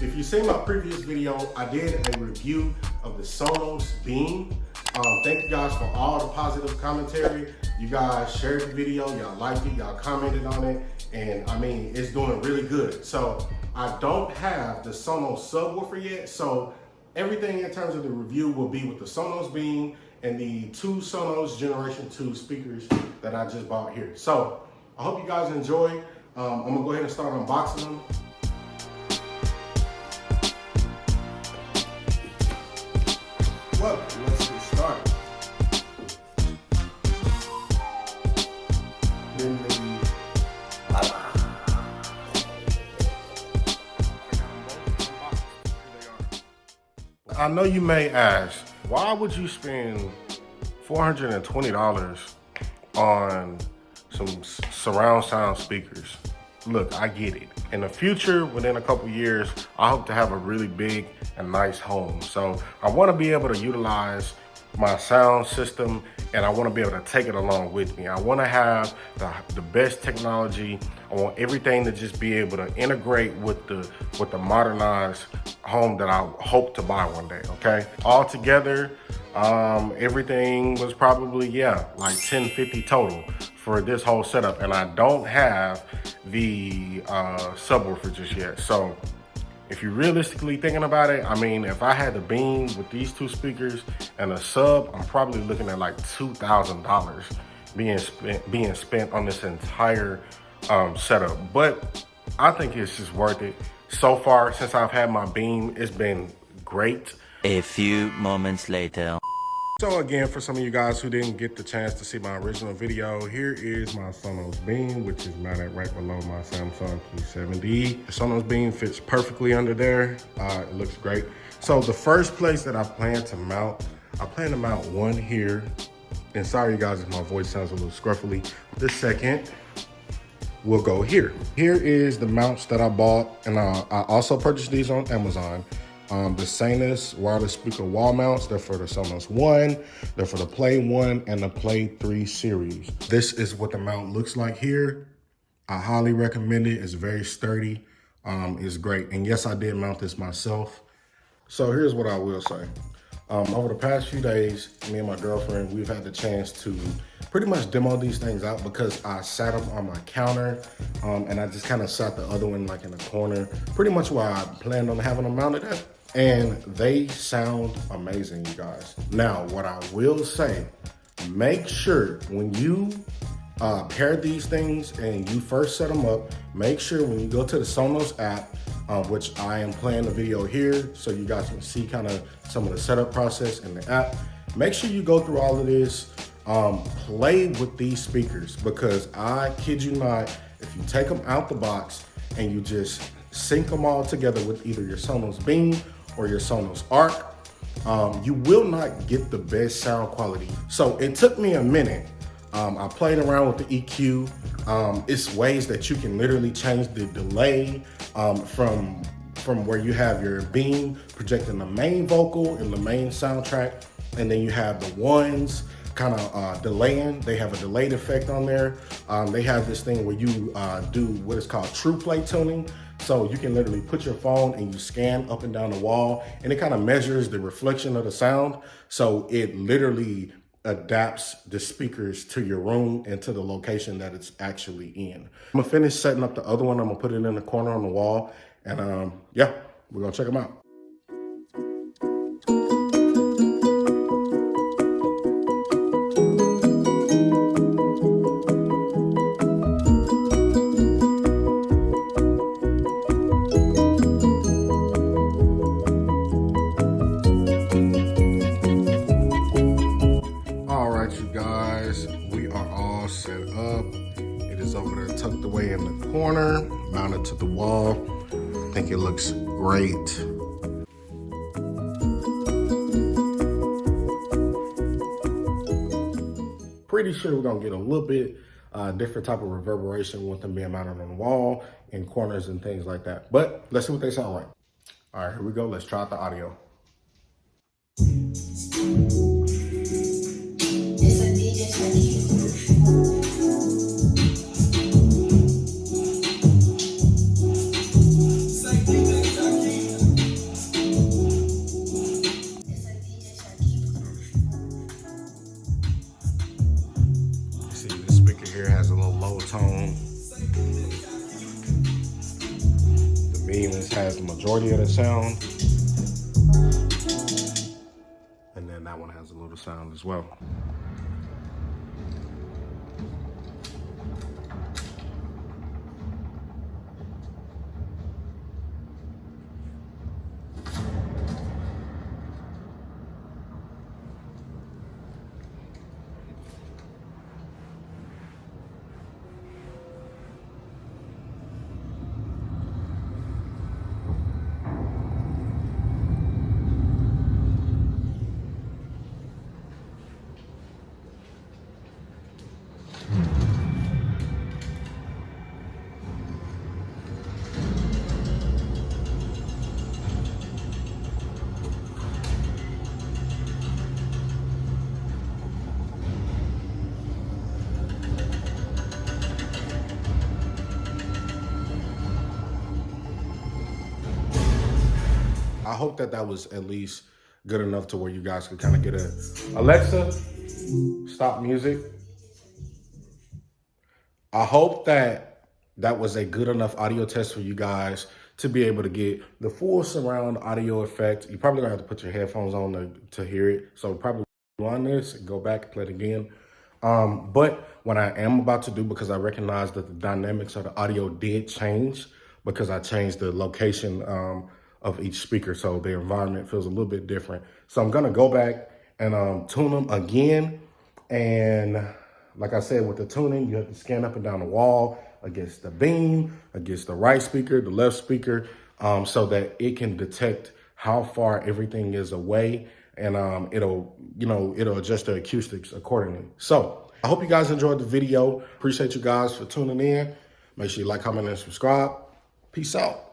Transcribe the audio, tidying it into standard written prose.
If you seen my previous video, I did a review of the Sonos Beam. Thank you guys for all the positive commentary. You guys shared the video, y'all liked it, y'all commented on it, and I mean, it's doing really good. So I don't have the Sonos subwoofer yet, so everything in terms of the review will be with the Sonos Beam and the two Sonos Generation 2 speakers that I just bought here. So I hope you guys enjoy. I'm gonna go ahead and start unboxing them. Well, let's get started. I know you may ask, why would you spend $420 on some surround sound speakers? Look, I get it. In the future, within a couple years, I hope to have a really big and nice home. So I want to be able to utilize my sound system, and I want to be able to take it along with me. I want to have the best technology. I want everything to just be able to integrate with the modernized home that I hope to buy one day, okay? All together, everything was probably, like $1050 total for this whole setup, and I don't have the subwoofer just yet. So if you're realistically thinking about it, I mean, if I had the Beam with these two speakers and a sub, I'm probably looking at like $2,000 being spent on this entire setup. But I think it's just worth it. So far, since I've had my Beam, it's been great. A few moments later. So again, for some of you guys who didn't get the chance to see my original video, here is my Sonos Beam, which is mounted right below my Samsung Q70. The Sonos Beam fits perfectly under there. It looks great. So the first place that I plan to mount one here. And sorry, you guys, if my voice sounds a little scruffly. The second will go here. Here is the mounts that I bought, and I also purchased these on Amazon. The Sonos wireless speaker wall mounts. They're for the Sonos One, they're for the Play One and the Play 3 series. This is what the mount looks like here. I highly recommend it. It's very sturdy. It's great. And yes, I did mount this myself. So here's what I will say. Over the past few days, me and my girlfriend, we've had the chance to pretty much demo these things out because I sat them on my counter, and I just kind of sat the other one like in the corner, pretty much where I planned on having them mounted at. And they sound amazing, you guys. Now, what I will say, make sure when you pair these things and you first set them up, make sure when you go to the Sonos app, which I am playing the video here so you guys can see kind of some of the setup process in the app. Make sure you go through all of this, play with these speakers, because I kid you not, if you take them out the box and you just sync them all together with either your Sonos Beam or your Sonos Arc, you will not get the best sound quality. So it took me a minute. I played around with the EQ. It's ways that you can literally change the delay from where you have your Beam projecting the main vocal and the main soundtrack, and then you have the ones kind of delaying. They have a delayed effect on there. They have this thing where you do what is called true play tuning. So you can literally put your phone and you scan up and down the wall, and it kind of measures the reflection of the sound. So it literally adapts the speakers to your room and to the location that it's actually in. I'm gonna finish setting up the other one. I'm gonna put it in the corner on the wall, and yeah, we're gonna check them out. Set up. It is over there tucked away in the corner, mounted to the wall. I think it looks great. Pretty sure we're gonna get a little bit different type of reverberation with them being mounted on the wall in corners and things like that. But let's see what they sound like. All right, here we go. Let's try out the audio. The beamless has the majority of the sound. And then that one has a little sound as well. I hope that that was at least good enough to where you guys could kind of get a Alexa, stop music. I hope that that was a good enough audio test for you guys to be able to get the full surround audio effect. You probably gonna have to put your headphones on to hear it. So probably run this and go back and play it again. But what I am about to do, because I recognize that the dynamics of the audio did change because I changed the location of each speaker. So the environment feels a little bit different. So I'm gonna go back and tune them again. And like I said, with the tuning, you have to scan up and down the wall against the beam, against the right speaker, the left speaker, so that it can detect how far everything is away, and it'll adjust the acoustics accordingly. So I hope you guys enjoyed the video. Appreciate you guys for tuning in. Make sure you like, comment, and subscribe. Peace out.